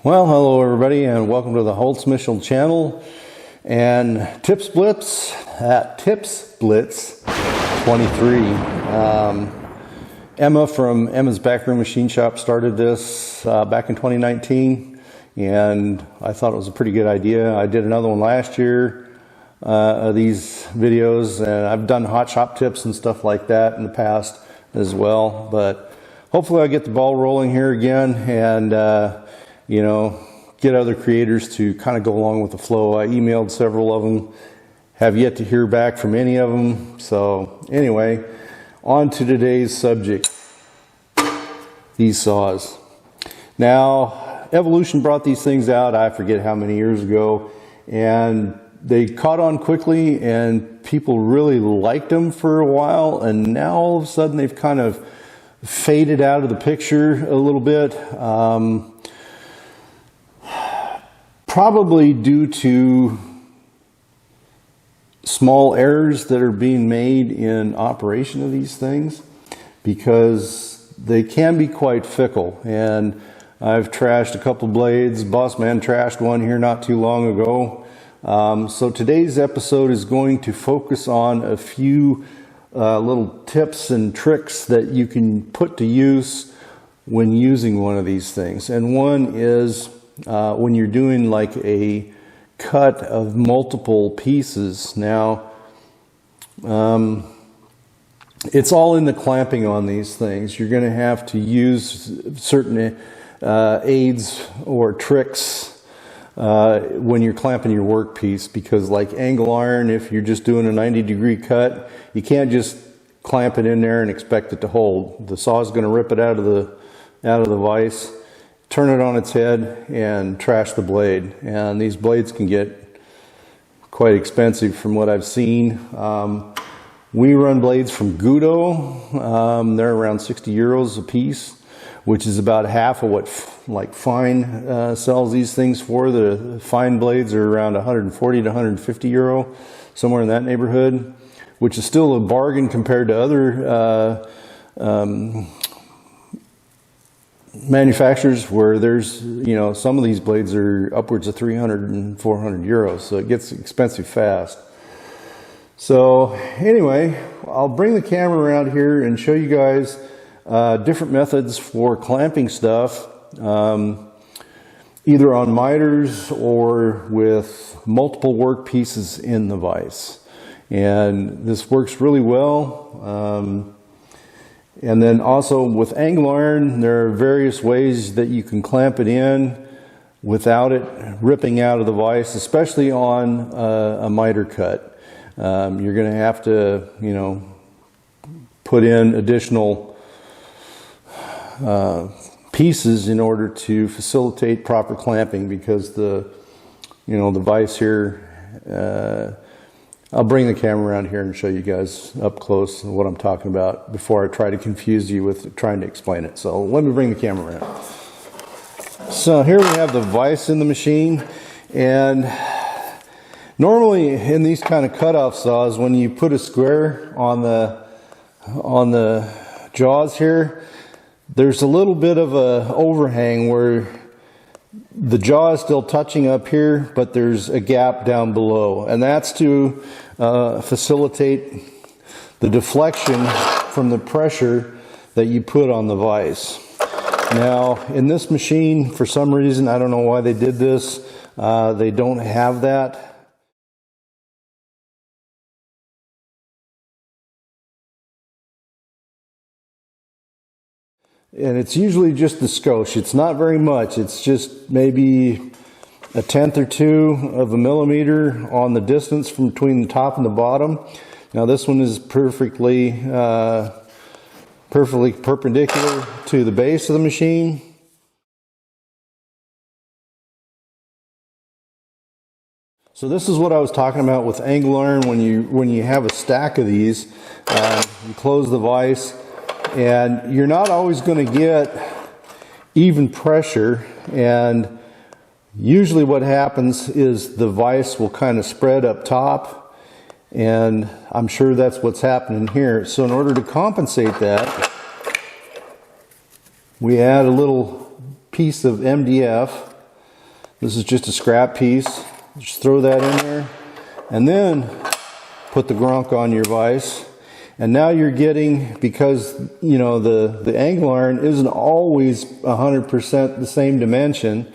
Well, hello everybody, and welcome to the Holtz Mitchell channel and Tips Blitz at tipsblitz23. Emma from Emma's Backroom Machine Shop started this back in 2019, and I thought it was a pretty good idea. I did another one last year of these videos, and I've done hot shop tips and stuff like that in the past as well, but hopefully I'll get the ball rolling here again and get other creators to kind of go along with the flow. I emailed several of them, have yet to hear back from any of them. So anyway, on to today's subject, these saws. Now, evolution brought these things out, I forget how many years ago, and they caught on quickly and people really liked them for a while, and now all of a sudden they've kind of faded out of the picture a little bit. Probably due to small errors that are being made in operation of these things, because they can be quite fickle. And I've trashed a couple blades. Boss Man trashed one here not too long ago. So today's episode is going to focus on a few little tips and tricks that you can put to use when using one of these things. And one is when you're doing like a cut of multiple pieces. Now, it's all in the clamping on these things. You're going to have to use certain aids or tricks when you're clamping your workpiece, because like angle iron, if you're just doing a 90-degree cut, you can't just clamp it in there and expect it to hold. The saw is going to rip it out of the vise, turn it on its head, and trash the blade. And these blades can get quite expensive from what I've seen. We run blades from Gudo. They're around 60 euros a piece, which is about half of what like Fine sells these things for. The Fine blades are around 140 to 150 euro, somewhere in that neighborhood, which is still a bargain compared to other manufacturers where there's, some of these blades are upwards of 300 and 400 euros, so it gets expensive fast. So anyway, I'll bring the camera around here and show you guys different methods for clamping stuff, either on miters or with multiple work pieces in the vise. And this works really well. And then also with angle iron, there are various ways that you can clamp it in without it ripping out of the vise, especially on a miter cut. You're going to have to, put in additional pieces in order to facilitate proper clamping, because the vise here, I'll bring the camera around here and show you guys up close what I'm talking about before I try to confuse you with trying to explain it. So let me bring the camera around. So here we have the vise in the machine, and normally in these kind of cutoff saws, when you put a square on the jaws here, there's a little bit of a overhang where the jaw is still touching up here, but there's a gap down below, and that's to facilitate the deflection from the pressure that you put on the vise. Now, in this machine, for some reason, I don't know why they did this, they don't have that. And it's usually just the skosh. It's not very much. It's just maybe a tenth or two of a millimeter on the distance from between the top and the bottom. Now this one is perfectly perpendicular to the base of the machine. So this is what I was talking about with angle iron. When you have a stack of these, you close the vise, and you're not always going to get even pressure, and usually what happens is the vise will kind of spread up top, and I'm sure that's what's happening here. So in order to compensate that, we add a little piece of MDF This is just a scrap piece. Just throw that in there, and then put the grunk on your vise. And now you're getting, because you know the angle iron isn't always 100% the same dimension.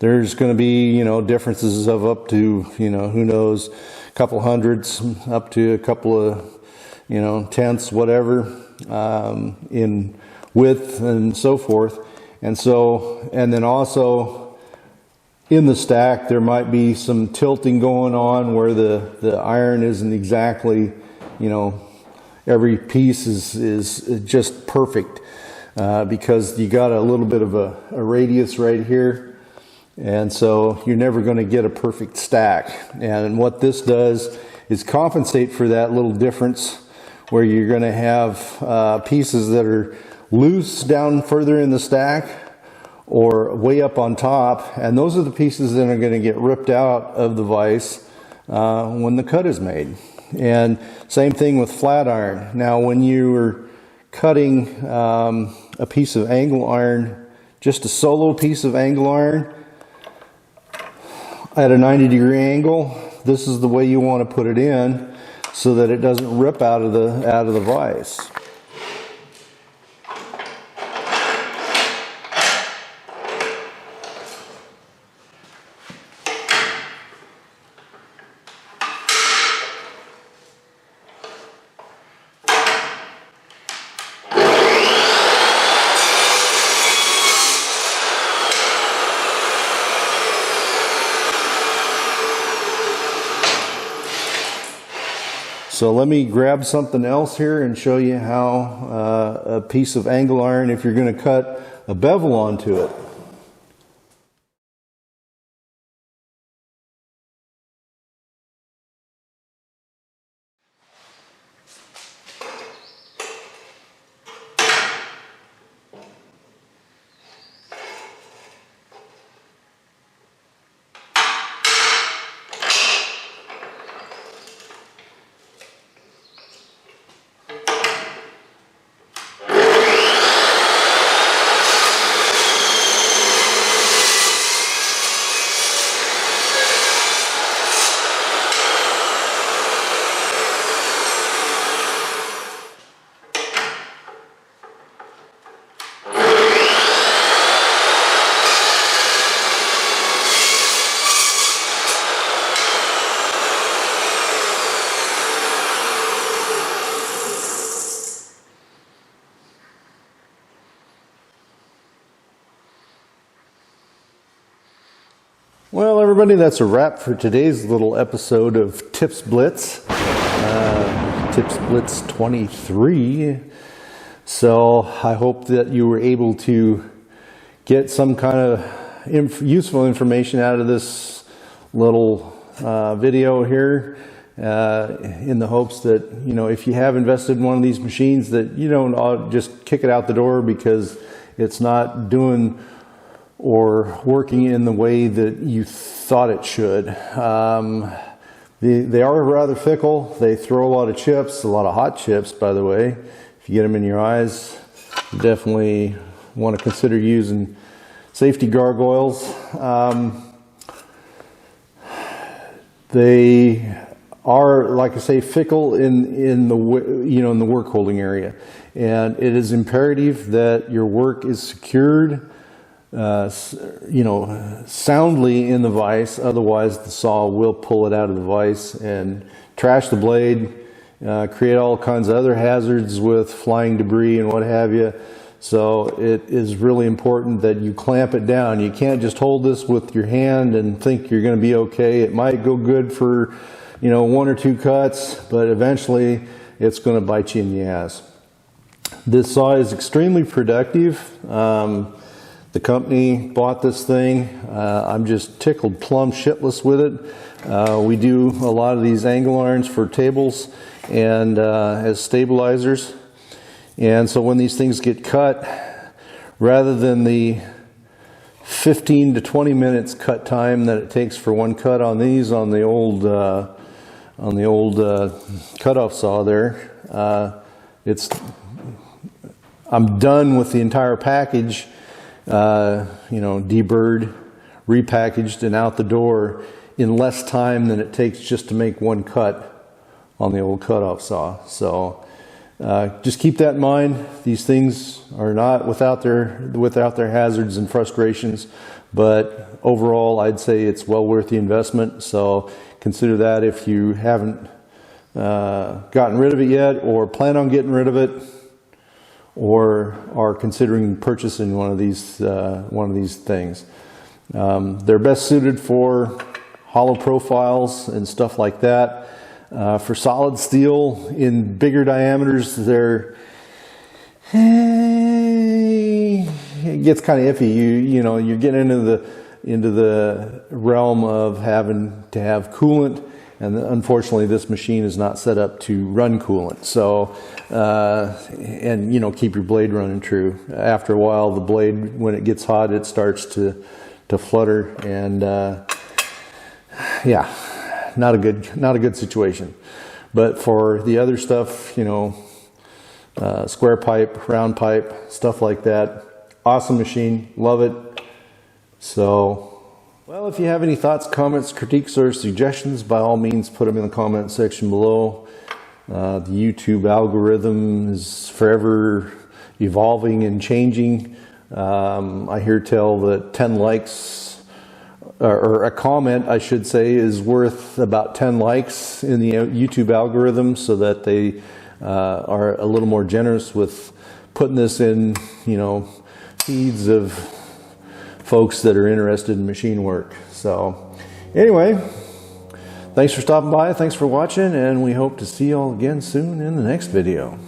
There's going to be, you know, differences of up to, you know, who knows, a couple hundredths up to a couple of, you know, tenths, whatever, in width and so forth. And so, and then also in the stack, there might be some tilting going on where the iron isn't exactly, you know, every piece is just perfect, because you got a little bit of a radius right here. And so you're never going to get a perfect stack. And what this does is compensate for that little difference, where you're going to have pieces that are loose down further in the stack or way up on top. And those are the pieces that are going to get ripped out of the vise when the cut is made. And same thing with flat iron. Now, when you're cutting a piece of angle iron, just a solo piece of angle iron, at a 90-degree angle, this is the way you want to put it in so that it doesn't rip out of the vise. So let me grab something else here and show you how a piece of angle iron, if you're going to cut a bevel onto it. Well, everybody, that's a wrap for today's little episode of Tips Blitz, tipsblitz23. So I hope that you were able to get some kind of useful information out of this little video here, in the hopes that, you know, if you have invested in one of these machines, that you don't just kick it out the door because it's not doing or working in the way that you thought it should. They are rather fickle. They throw a lot of chips, a lot of hot chips, by the way. If you get them in your eyes, you definitely want to consider using safety gargoyles. They are, like I say, fickle in the work holding area, and it is imperative that your work is secured soundly in the vise. Otherwise the saw will pull it out of the vise and trash the blade, create all kinds of other hazards with flying debris and what have you. So it is really important that you clamp it down. You can't just hold this with your hand and think you're going to be okay. It might go good for, you know, one or two cuts, but eventually it's going to bite you in the ass. This saw is extremely productive. The company bought this thing. I'm just tickled plumb shitless with it. We do a lot of these angle irons for tables and as stabilizers. And so when these things get cut, rather than the 15 to 20 minutes cut time that it takes for one cut on these on the old cutoff saw there, I'm done with the entire package. Deburred, repackaged and out the door in less time than it takes just to make one cut on the old cutoff saw. So just keep that in mind. These things are not without their hazards and frustrations, but overall I'd say it's well worth the investment. So consider that if you haven't gotten rid of it yet, or plan on getting rid of it, or are considering purchasing one of these things. They're best suited for hollow profiles and stuff like that. For solid steel in bigger diameters, it gets kind of iffy. You get into the realm of having to have coolant, and unfortunately this machine is not set up to run coolant. So and keep your blade running true. After a while, the blade, when it gets hot, it starts to flutter, and yeah, not a good situation. But for the other stuff, square pipe, round pipe, stuff like that, awesome machine, love it. So, well, if you have any thoughts, comments, critiques, or suggestions, by all means put them in the comment section below. The YouTube algorithm is forever evolving and changing. I hear tell that 10 likes, or a comment I should say, is worth about 10 likes in the YouTube algorithm, so that they are a little more generous with putting this in, feeds of folks that are interested in machine work. So anyway, thanks for stopping by, thanks for watching, and we hope to see you all again soon in the next video.